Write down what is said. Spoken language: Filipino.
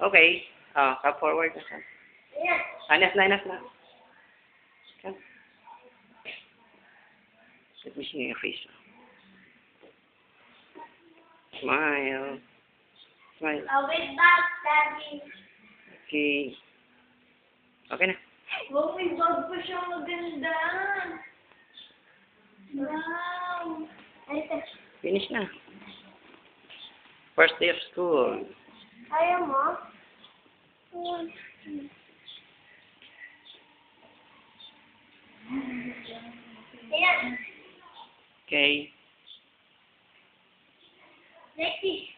Okay. Come forward. Enough na, enough na. Come. Let me see your face. Smile. Smile. Wait back, Daddy. Okay. Okay na. Oh, may bag pa siyang maganda. Wow. Finish na. First day of school. Ayaw mo? Ayan. Okay. Next.